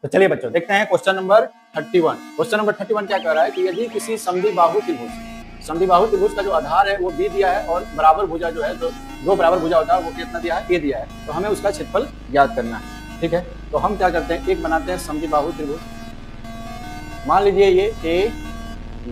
तो चलिए बच्चों देखते हैं क्वेश्चन नंबर 31। क्वेश्चन नंबर 31 क्या कह रहा है कि यदि किसी समद्विबाहु त्रिभुज का जो आधार है वो बी दिया है और बराबर भुजा जो है, जो दो बराबर भुजा होता है वो कितना दिया है, ए दिया है, तो हमें उसका क्षेत्रफल ज्ञात करना है। ठीक है, तो हम क्या करते हैं, एक बनाते हैं समद्विबाहु त्रिभुज। मान लीजिए ये ए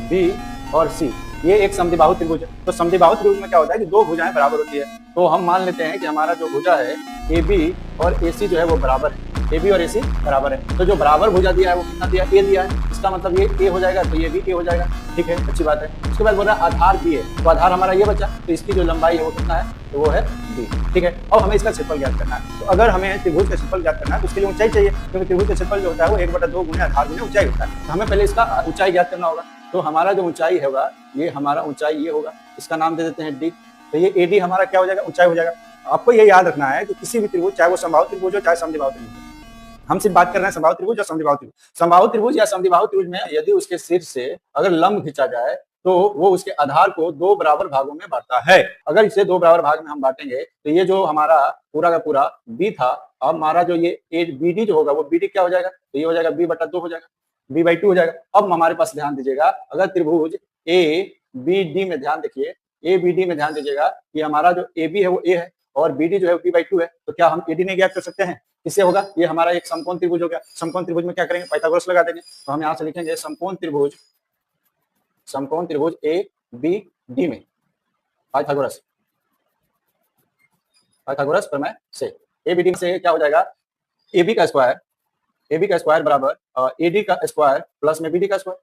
बी और सी, ये एक समद्विबाहु त्रिभुज है। तो समद्विबाहु त्रिभुज में क्या होता है कि दो भुजाएं बराबर होती है। तो हम मान लेते हैं कि हमारा जो भुजा है ए बी और ए सी जो है वो बराबर है, ए बी और ए सी बराबर है। तो जो बराबर भुजा दिया है वो कितना दिया, ए दिया है, इसका मतलब ये ए हो जाएगा, तो ये भी ए हो जाएगा। ठीक है, अच्छी बात है। उसके बाद बोल रहा है आधार बी है, तो आधार हमारा ये बचा, तो इसकी जो लंबाई है वो कितना है, तो वो है बी। ठीक है, अब हमें इसका क्षेत्रफल ज्ञात करना है। तो अगर हमें त्रिभुज का क्षेत्रफल ज्ञात करना है तो उसके लिए ऊंचाई चाहिए, क्योंकि त्रिभुज का क्षेत्रफल जो होता है वो 1/2 गुणे आधार गुणे ऊंचाई होता है। तो हमें पहले इसका ऊंचाई ज्ञात करना होगा। तो हमारा जो ऊंचाई होगा, ये हमारा ऊंचाई ये होगा, इसका नाम दे देते हैं डी। तो ये ए डी हमारा क्या हो जाएगा, ऊंचाई हो जाएगा। आपको ये याद रखना है कि किसी भी त्रिभुज, चाहे वो समबाहु त्रिभुज हो चाहे समद्विबाहु त्रिभुज हो, हम सिर्फ बात कर रहे हैं समबाहु त्रिभुज और समद्विबाहु त्रिभुज। समबाहु त्रिभुज या समद्विबाहु त्रिभुज में यदि उसके शीर्ष से अगर लंब खींचा जाए तो वो उसके आधार को दो बराबर भागों में बांटता है। अगर इसे दो बराबर भाग में हम बांटेंगे तो ये जो हमारा पूरा का पूरा बी था, अब हमारा जो ये बी डी जो होगा वो बी डी क्या हो जाएगा, तो ये हो जाएगा b/2 हो जाएगा, b/2 हो जाएगा। अब हमारे पास ध्यान दीजिएगा, अगर त्रिभुज ए बी डी में ध्यान देखिए, ए बी डी में ध्यान दीजिएगा कि हमारा जो ए बी है वो ए है और बी डी जो है b/2 है, तो क्या हम ए डी नहीं ज्ञात कर सकते हैं? इससे होगा, ये हमारा एक समकोण त्रिभुज हो गया। समकोण त्रिभुज में क्या करेंगे, पाइथागोरस लगा देंगे। तो हम यहाँ से लिखेंगे समकोण त्रिभुज ए बी डी में पाइथागोरस प्रमेय से ए बी डी से क्या हो जाएगा, ए बी का स्क्वायर बराबर ए डी का स्क्वायर प्लस में बी डी का स्क्वायर।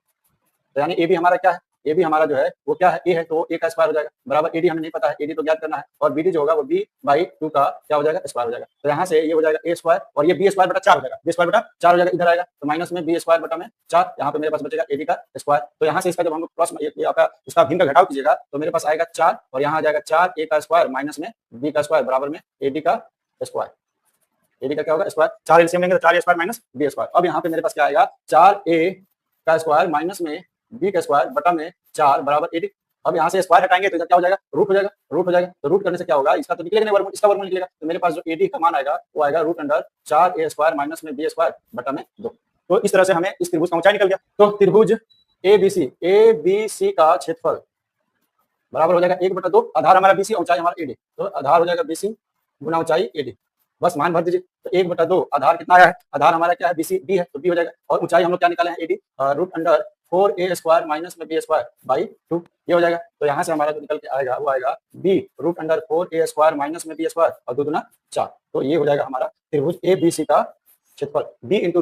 तो यानी ए बी हमारा क्या है, ए बी हमारा जो है वो क्या है, ए है, तो ए का स्क्वायर हो जाएगा बराबर ए डी हमें नहीं पता है, ए डी तो ज्ञात करना है, और बी डी जो होगा वो b/2 का क्या हो जाएगा, स्क्वायर हो जाएगा। तो यहाँ से ये हो जाएगा ए स्क्वायर और ये b²/4 हो जाएगा, b²/4 हो जाएगा, इधर आएगा तो माइनस में b²/4, यहाँ पे मेरे पास बचेगा ए डी का स्क्वायर। तो यहाँ से इसका जब हम लोग प्लस आपका इसका भिन्न का घटाव कीजिएगा तो मेरे पास आएगा 4 और यहाँ आ जाएगा 4 ए का स्क्वायर माइनस में बी का स्क्वायर बराबर में ए डी का स्क्वायर। ए डी का क्या होगा, स्क्वायर, 4 एलसीएम लेंगे तो 4 ए स्क्वायर माइनस बी स्क्वायर। अब यहाँ पे मेरे पास क्या आएगा, 4 ए का स्क्वायर माइनस में बी का स्क्वायर बटा में 4 बराबर ए डी। अब यहाँ से स्क्वायर हटाएंगे तो इधर क्या हो जाएगा, रूट हो जाएगा। तो रूट करने से क्या होगा, इसका तो निकलेगा नहीं वर्गमूल, इसका वर्गमूल निकलेगा। तो मेरे पास जो ए डी का मान आएगा वो आएगा √4 ए स्क्वायर माइनस में बी स्क्वायर बटा में 2। तो इस तरह से हमें इस त्रिभुज का ऊंचाई निकल गया। तो त्रिभुज ए बी सी का क्षेत्रफल बराबर हो जाएगा 1/2, आधार हमारा बीसी, ऊंचाई हमारा एडी, तो आधार हो जाएगा बीसी गुना ऊंचाई एडी, बस मान भर दीजिए। तो 1/2 आधार कितना आया है, आधार हमारा क्या है, बीसी डी है, तो बी हो जाएगा, और ऊंचाई हम लोग क्या निकाले हैं, एडी, √4 ए स्क्वायर माइनस में बी स्क्वायर बाई 2, ये हो जाएगा। तो यहाँ से हमारा जो निकल के आएगा वो आएगा बी √4 ए स्क्वायर माइनस में बी स्क्वायर और 2 दूना 4। तो ये हो जाएगा हमारा त्रिभुज ए बी सी का क्षेत्रफल, बी इंटू